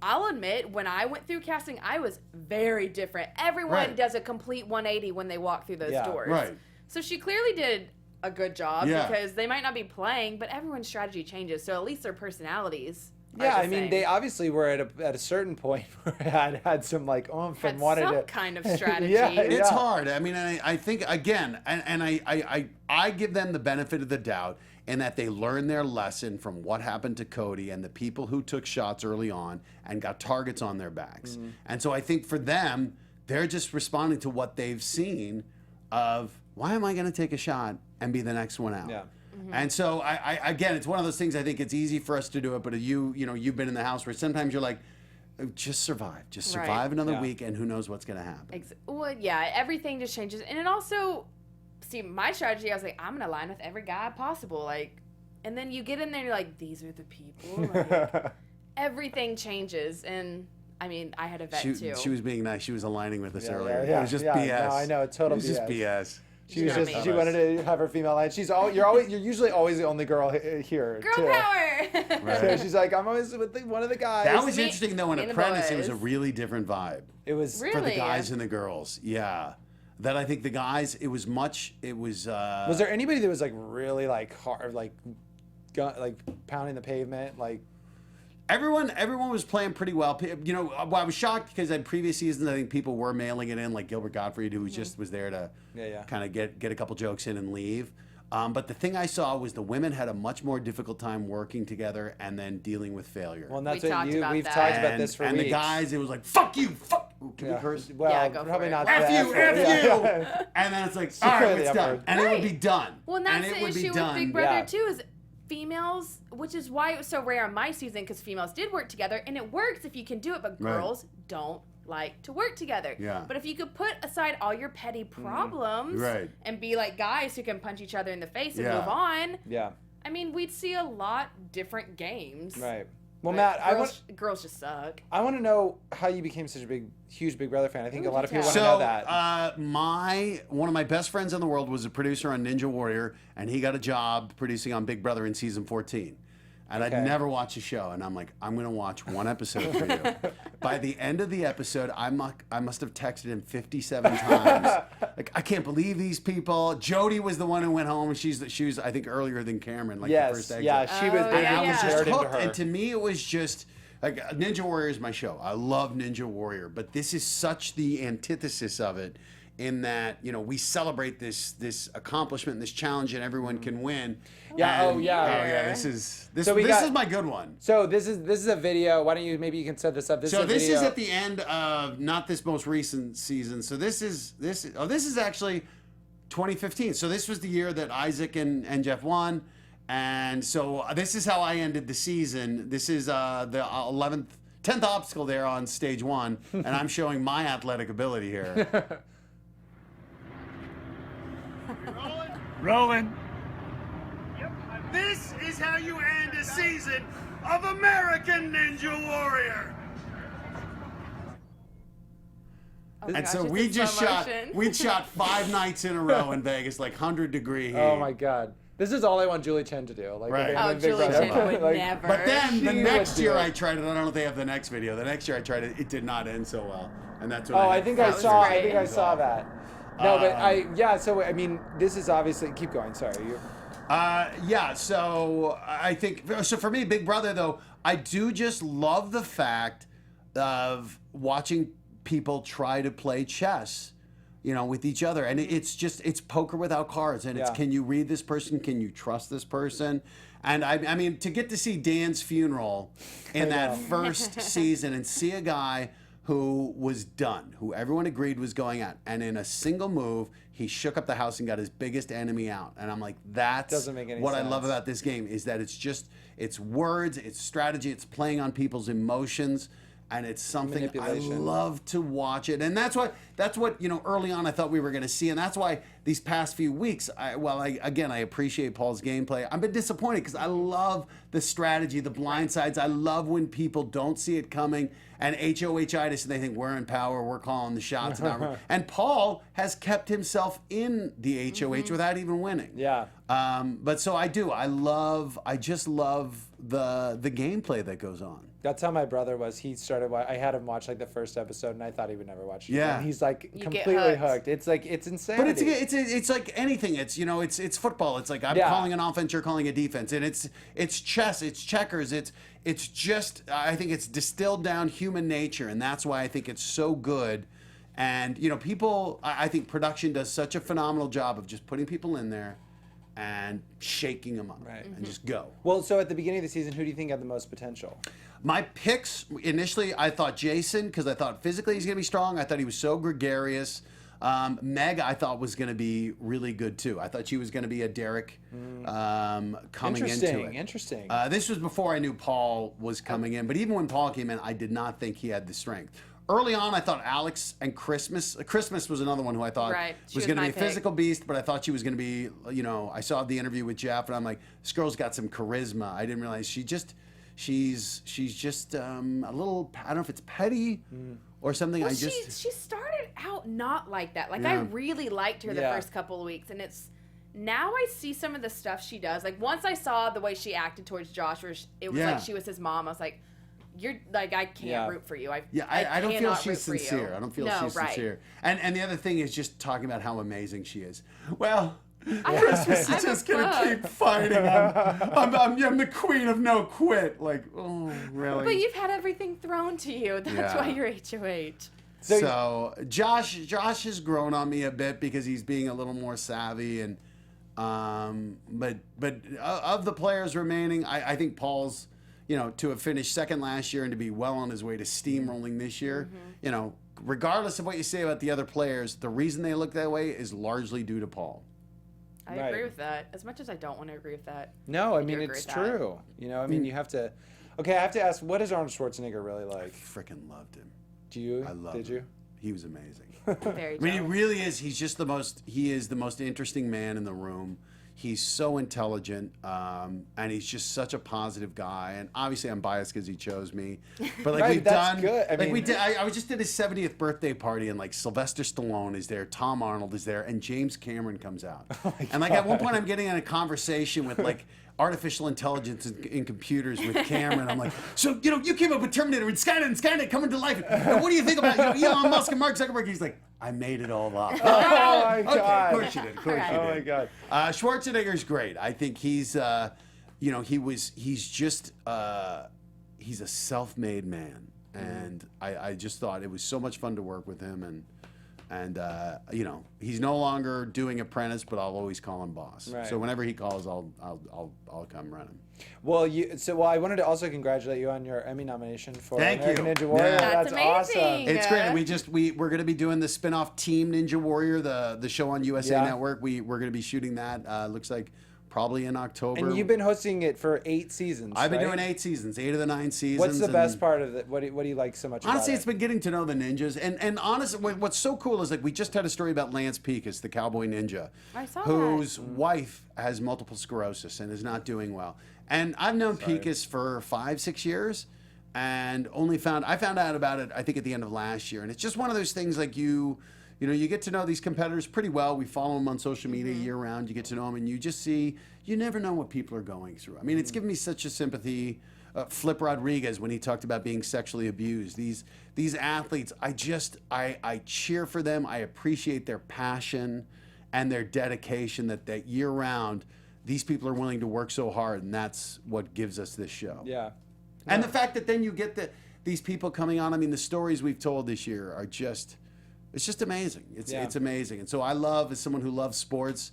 I'll admit, when I went through casting, I was very different. Everyone does a complete 180 when they walk through those doors. Right. So she clearly did a good job Yeah. because they might not be playing, but everyone's strategy changes. So at least their personalities. Yeah, are I the mean, same. they obviously were at a certain point where had some like oomph had and wanted some to kind of strategy. Yeah, It's hard. I mean, and I think again, and I give them the benefit of the doubt in that they learned their lesson from what happened to Cody and the people who took shots early on and got targets on their backs. And so I think for them, they're just responding to what they've seen of why am I going to take a shot and be the next one out? Yeah. And so I again, it's one of those things. I think it's easy for us to do it, but you've been in the house where sometimes you're like, just survive Right. another Yeah. week, and who knows what's going to happen. Well, yeah, everything just changes. And it also, see, my strategy, I was like, I'm going to line with every guy possible. Like, and then you get in there and you're like, these are the people. Like, everything changes. And I mean, I had a vet too. She was being nice. She was aligning with us Yeah, earlier. yeah, It was just yeah. BS. No, I know, total It was just BS. BS. She was Yeah. just she wanted to have her female line. You're usually always the only girl here. Girl too. power! Right. So she's like, I'm always with one of the guys. That was Me- interesting though. In me and the Apprentice, it was a boys. really different vibe It was Really? for the guys and the girls. Yeah, that I think the guys. It was much. It was. Was there anybody that was like really like hard, like pounding the pavement, like? Everyone was playing pretty well. You know, I was shocked because in previous seasons, I think people were mailing it in, like Gilbert Gottfried, who just was there to kind of get a couple jokes in and leave. But the thing I saw was the women had a much more difficult time working together and then dealing with failure. Well, and that's We what talked about we've that. talked about this for and weeks. the guys, it was like, fuck you, fuck. Can we Yeah. curse? Well, Yeah, go for probably it. not. F the you, F-word. F you. Yeah. And then it's like, all right, the it's F done. word. And it would Right. be done. Well, and that's it the would be issue with done. Big Brother Yeah. too, is females, which is why it was so rare on my season, because females did work together, and it works if you can do it, but Right. girls don't like to work together. Yeah. But if you could put aside all your petty problems Right. and be like guys who can punch each other in the face and Yeah. move on, Yeah. I mean, we'd see a lot different games. Right. Well, But Matt, girls just suck. I want to know how you became such a huge Big Brother fan. I think a lot of people want So, to know that. one of my best friends in the world was a producer on Ninja Warrior, and he got a job producing on Big Brother in season 14. And Okay. I'd never watched the show, and I'm like, I'm going to watch one episode for you. By the end of the episode, I must have texted him 57 times. Like, I can't believe these people. Jody was the one who went home, and she was, I think, earlier than Cameron, like the Yes. first exit. Yeah, she was. Oh, They And I yeah. was just compared him to hooked. her. And to me, it was just like Ninja Warrior is my show. I love Ninja Warrior, but this is such the antithesis of it, in that we celebrate this accomplishment, this challenge, and everyone can win. Yeah, And- oh, yeah. Oh yeah. This is my good one. So this is a video. Why don't you maybe you can set this up? This So is a this video. is at the end of not this most recent season. So this is actually 2015. So this was the year that Isaac and Jeff won. And so this is how I ended the season. This is the 10th obstacle there on stage 1, and I'm showing my athletic ability here. Rolling. This is how you end a season of American Ninja Warrior. Oh, And gosh, so it's we in just slow shot motion. we'd shot 5 nights in a row in Vegas, like 100-degree heat. Oh my God. This is all I want Julie Chen to do. Like, Right. in Oh, Big Julie Brother. Chen would Like, never. But then the She next would do year it. I tried it. I don't know if they have the next video. The next year I tried it. It did not end so well, and that's what Oh, I I had think to I That was saw. I great. think I saw that. No, but Um, So I mean, this is obviously. Keep going. Sorry. Yeah, so I think so for me, Big Brother though, I do just love the fact of watching people try to play chess, with each other, and it's poker without cards, and it's Yeah. can you read this person, can you trust this person, and I mean to get to see Dan's funeral in that first season and see a guy who was done, who everyone agreed was going out, and in a single move, he shook up the house and got his biggest enemy out. And I'm like, that's Doesn't make any what I love sense. about this game, is that it's words, it's strategy, it's playing on people's emotions, and it's something I Manipulation. love to watch it. And that's what early on I thought we were going to see, and that's why these past few weeks, I appreciate Paul's gameplay. I've been disappointed because I love the strategy, the blind sides. I love when people don't see it coming and HOH-itis and they think we're in power, we're calling the shots. And Paul has kept himself in the HOH without even winning. Yeah. But so I do. I just love the gameplay that goes on. That's how my brother was. He started. I had him watch like the first episode, and I thought he would never watch it. Yeah. And he's like You get completely hooked. hooked. It's like it's insane. But it's like anything. It's it's football. It's like I'm calling an offense, you're calling a defense, and it's chess, it's checkers, it's just I think it's distilled down human nature, and that's why I think it's so good. And people, I think production does such a phenomenal job of just putting people in there and shaking them up and just go. Well, so at the beginning of the season, who do you think had the most potential? My picks, initially, I thought Jason, because I thought physically he's going to be strong. I thought he was so gregarious. Meg, I thought was going to be really good, too. I thought she was going to be a Derek coming into it. Interesting. This was before I knew Paul was coming in. But even when Paul came in, I did not think he had the strength. Early on, I thought Alex and Christmas. Christmas was another one who I thought was going to be a physical beast, but I thought she was going to be, I saw the interview with Jeff, and I'm like, this girl's got some charisma. I didn't realize she's just a little, I don't know if it's petty or something. Well, she started out not like that. Like I really liked her the first couple of weeks, and it's now I see some of the stuff she does. Like once I saw the way she acted towards Josh, where it was like she was his mom. I was like, you're like I can't root for you. I don't feel cannot she's root for sincere. you. I don't feel she's sincere. And the other thing is just talking about how amazing she is. Well. Christmas is just gonna keep fighting. I'm the queen of no quit. Like, oh, really? But you've had everything thrown to you. That's why you're HOH. So Josh has grown on me a bit because he's being a little more savvy, and but of the players remaining, I think Paul's, to have finished second last year and to be well on his way to steamrolling this year, regardless of what you say about the other players, the reason they look that way is largely due to Paul. I agree with that. As much as I don't want to agree with that. No, I mean, it's true. I mean, you have to. Okay, I have to ask, what is Arnold Schwarzenegger really like? I freaking loved him. Do you? I loved him. Did you? He was amazing. Very I mean, he really is. He's just he is the most interesting man in the room. He's so intelligent, and he's just such a positive guy. And obviously, I'm biased because he chose me. But like we've done, good. I mean, I was just at his 70th birthday party, and like Sylvester Stallone is there, Tom Arnold is there, and James Cameron comes out. And like at one point, I'm getting in a conversation with like artificial intelligence in computers with Cameron. I'm like, so you came up with Terminator and Skynet coming to life. And what do you think about Elon Musk and Mark Zuckerberg? He's like, I made it all up. Oh my God! Okay, of course you did. Of course you did. Oh my God! Schwarzenegger's great. I think he's, he's a self-made man, and I just thought it was so much fun to work with him, and he's no longer doing Apprentice, but I'll always call him boss. Right. So whenever he calls, I'll come run him. Well, I wanted to also congratulate you on your Emmy nomination for Thank American you. Ninja Warrior. Yeah. That's awesome. amazing. It's great. We're going to be doing the spin-off Team Ninja Warrior, the show on USA Network. We're going to be shooting that. Looks like probably in October. And you've been hosting it for 8 seasons. I've been right? doing 8 seasons, 8 of the 9 seasons. What's the best part of it? What do you like so much Honestly, about it's been getting to know the ninjas. And honestly, what's so cool is like we just had a story about Lance Pekus, the cowboy ninja, I saw whose wife has multiple sclerosis and is not doing well. And I've known Pekus for 5-6 years, and I found out about it I think at the end of last year. And it's just one of those things like you get to know these competitors pretty well. We follow them on social media year round. You get to know them, and you just see you never know what people are going through. I mean, it's given me such a sympathy. Flip Rodriguez, when he talked about being sexually abused, these athletes, I cheer for them. I appreciate their passion and their dedication that year round, these people are willing to work so hard, and that's what gives us this show. Yeah. And the fact that then you get these people coming on. I mean, the stories we've told this year are just, it's just amazing. It's amazing. And so I love, as someone who loves sports,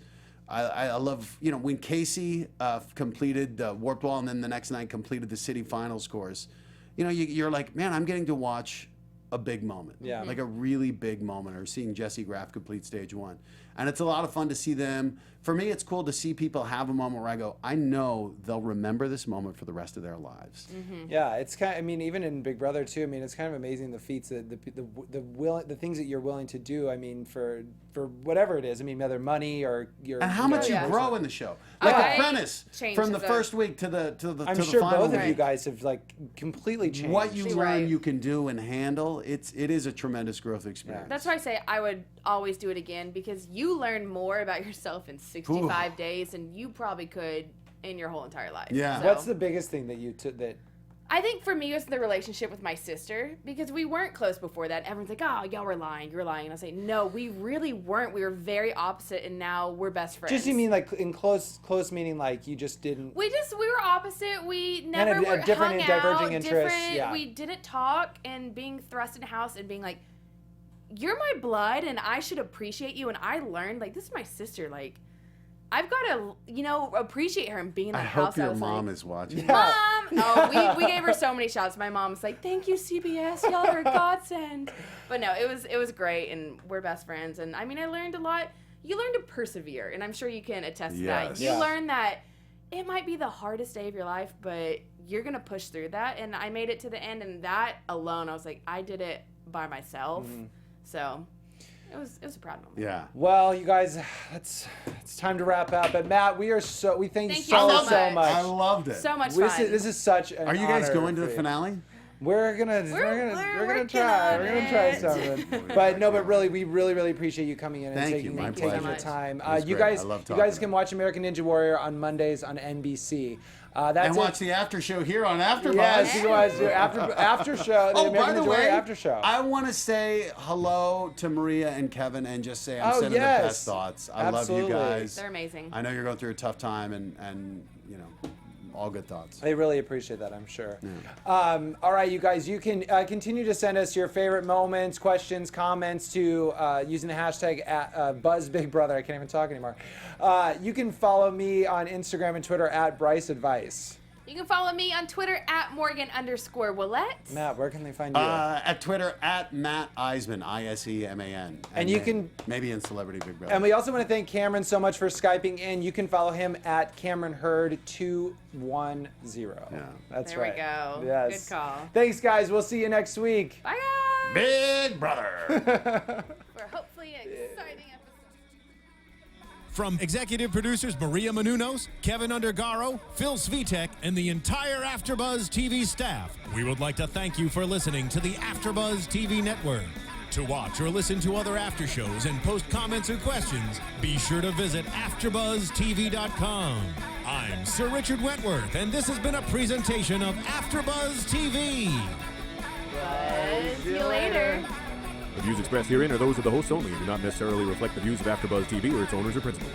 I love, when Casey completed the Warped Wall and then the next night completed the city finals course, you're like, man, I'm getting to watch a big moment. Yeah. Like a really big moment, or seeing Jesse Graff complete stage 1. And it's a lot of fun to see them. For me, it's cool to see people have a moment where I go, I know they'll remember this moment for the rest of their lives. Yeah, it's kind of, I mean, even in Big Brother too, I mean, it's kind of amazing the feats, the things that you're willing to do, I mean, for whatever it is. I mean, whether money or your... And how much you grow in the show. Like Apprentice, from the first week to the I'm to the sure final both of week. you guys have, like, completely changed. What you learn you can do and handle, it is a tremendous growth experience. That's why I say I would always do it again, because you learn more about yourself in 65 days than you probably could in your whole entire life. Yeah. So, What's the biggest thing that you took that... I think for me it was the relationship with my sister, because we weren't close before that. Everyone's like, oh, y'all were lying, you're lying. And I say, no, we really weren't. We were very opposite, and now we're best friends. Just you mean like in close meaning like you just didn't... We were opposite. We never And a were different hung and diverging out, interests, different. yeah. We didn't talk, and being thrust in the house and being like, you're my blood, and I should appreciate you. And I learned, like, this is my sister. Like, I've got to, appreciate her and being in the I house. hope your I was mom like, is watching. Mom! Oh, we gave her so many shots. My mom was like, thank you, CBS. Y'all are a godsend. But no, it was great, and we're best friends. And, I mean, I learned a lot. You learn to persevere, and I'm sure you can attest to that. You learn that it might be the hardest day of your life, but you're going to push through that. And I made it to the end, and that alone, I was like, I did it by myself. So... It was a proud moment. Yeah. Well, you guys, it's time to wrap up. But Matt, we thank you you so so much. much. I loved it. So much fun. This is such an Are you guys honor going to the for you. finale? We're gonna working try. on We're gonna try it. something. But no, but really, we really appreciate you coming in and Thank you. taking My taking pleasure. the time. It was You great. guys, I love you talking guys can about watch American Ninja Warrior on Mondays on NBC. That's And it. watch the after show here on AfterBuzz. Yes, you guys do after show. The Oh, by American the Ninja Warrior way, after show. I want to say hello to Maria and Kevin and just say I'm Oh, sending yes. the best thoughts. I Absolutely. love you guys. They're amazing. I know you're going through a tough time and all good thoughts. They really appreciate that, I'm sure. All right, you guys, you can continue to send us your favorite moments, questions, comments to using the hashtag @BuzzBigBrother. I can't even talk anymore. You can follow me on Instagram and Twitter @BryceAdvice. You can follow me on Twitter @Morgan_Willett. Matt, where can they find you? At Twitter @Matt Iseman, Iseman. And you can... Maybe in Celebrity Big Brother. And we also want to thank Cameron so much for Skyping in. You can follow him @Cameron Heard 210. Yeah. That's There right. we go. Yes. Good call. Thanks, guys. We'll see you next week. Bye, guys. Big Brother. For hopefully an exciting episode. From executive producers Maria Menounos, Kevin Undergaro, Phil Svitek, and the entire AfterBuzz TV staff, we would like to thank you for listening to the AfterBuzz TV network. To watch or listen to other after shows and post comments or questions, be sure to visit AfterBuzzTV.com. I'm Sir Richard Wentworth, and this has been a presentation of AfterBuzz TV. See you later. The views expressed herein are those of the hosts only and do not necessarily reflect the views of AfterBuzz TV or its owners or principals.